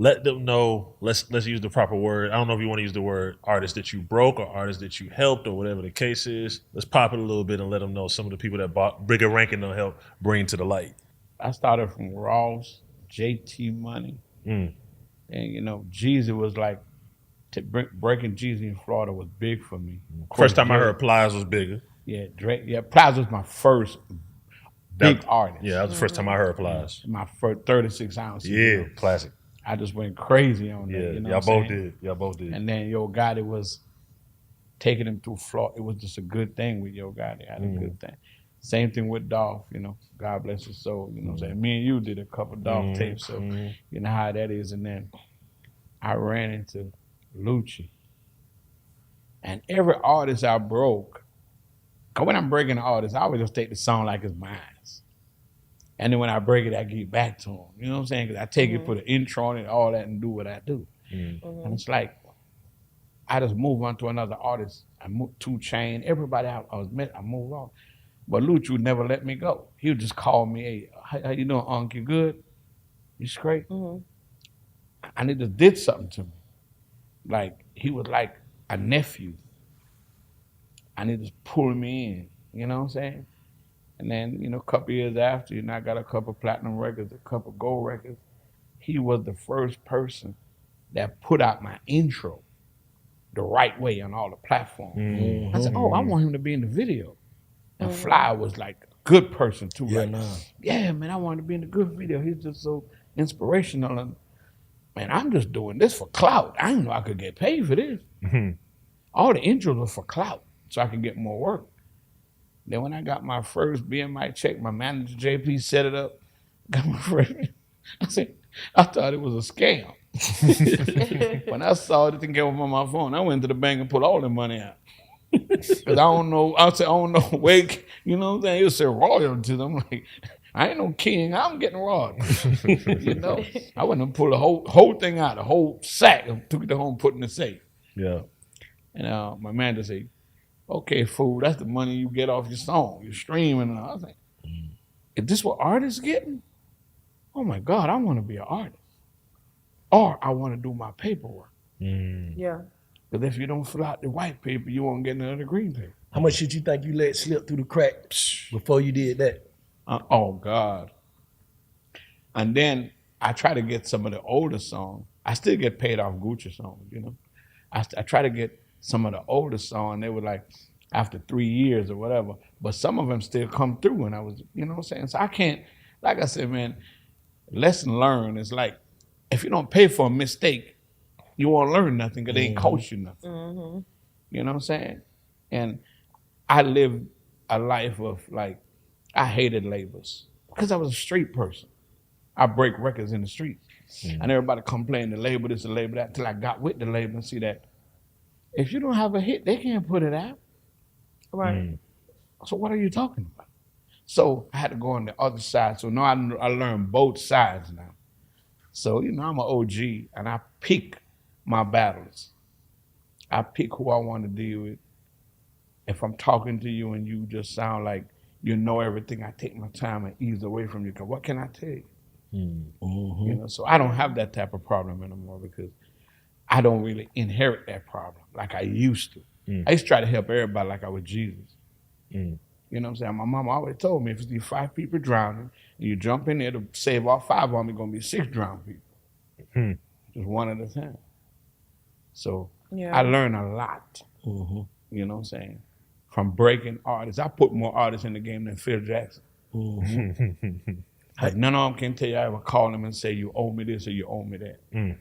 let them know. Let's use the proper word. I don't know if you want to use the word artist that you broke or artist that you helped or whatever the case is. Let's pop it a little bit and let them know some of the people that bought Bigga Rankin to help bring to the light. I started from Ross, JT Money, and Jeezy was like breaking Jeezy in Florida was big for me. First time I heard Plies was Bigger. Yeah, Drake. Yeah, Plies was my first big artist. Yeah, that was the first time I heard Plies. My first 36 ounces. Yeah, classic. I just went crazy on that. Yeah, y'all both did. And then Yo Gotti was taking him through Florida. It was just a good thing with Yo Gotti. I had a good thing. Same thing with Dolph, God bless his soul. You know what I'm saying? Me and you did a couple Dolph tapes, so you know how that is. And then I ran into Lucci. And every artist I broke, because when I'm breaking an artist, I always just take the song like it's mine. And then when I break it, I give it back to him. You know what I'm saying? Because I take it, put an intro on it, all that, and do what I do. And it's like, I just move on to another artist. I move 2 Chainz, everybody I move on. But Lucci would never let me go. He would just call me, hey, how you doing, Unc? You good? You straight? And it just did something to me. Like, he was like a nephew. And he just pulled me in, you know what I'm saying? And then, a couple years after, I got a couple platinum records, a couple gold records. He was the first person that put out my intro the right way on all the platforms. I said, I want him to be in the video. And Fly was like a good person too. Yeah, man, I wanted to be in the good video. He's just so inspirational. And man, I'm just doing this for clout. I didn't know I could get paid for this. All the intros were for clout, so I could get more work. Then when I got my first BMI check, my manager JP set it up. Got my first. I thought it was a scam. When I saw it, didn't get on my phone. I went to the bank and pulled all the money out. Cause I don't know. I said I don't know. Wake, you know what I'm saying? It said royalties. I'm like, I ain't no king. I'm getting robbed. I went and pulled the whole thing out, the whole sack, and took it to home, put it in the safe. Yeah. And my manager said, okay, fool, that's the money you get off your song, your streaming. And I was like, is this what artists getting? Oh my God, I want to be an artist. Or I want to do my paperwork. Yeah. Because if you don't fill out the white paper, you won't get none of the green paper. How much shit you think you let slip through the crack before you did that? Oh God. And then I try to get some of the older songs. I still get paid off Gucci songs, I try to get some of the older songs. They were like after 3 years or whatever. But some of them still come through. And I was, you know what I'm saying? So I can't, like I said, man, lesson learned is like, if you don't pay for a mistake, you won't learn nothing because they ain't cost you nothing. You know what I'm saying? And I lived a life of like, I hated labels because I was a street person. I break records in the street. And everybody complained the label this, the label that, till I got with the label and see that if you don't have a hit, they can't put it out. Right. So what are you talking about? So I had to go on the other side. So now I learned both sides now. So, I'm an OG and I pick my battles. I pick who I want to deal with. If I'm talking to you and you just sound like you know everything, I take my time and ease away from you. Because what can I tell you? So I don't have that type of problem anymore because I don't really inherit that problem like I used to. I used to try to help everybody like I was Jesus. You know what I'm saying? My mama always told me if you see 5 people drowning and you jump in there to save all 5 of them, it's going to be 6 drowned people. Just one at a time. So I learned a lot, you know what I'm saying, from breaking artists. I put more artists in the game than Phil Jackson. Like none of them can tell you I ever call them and say, you owe me this or you owe me that.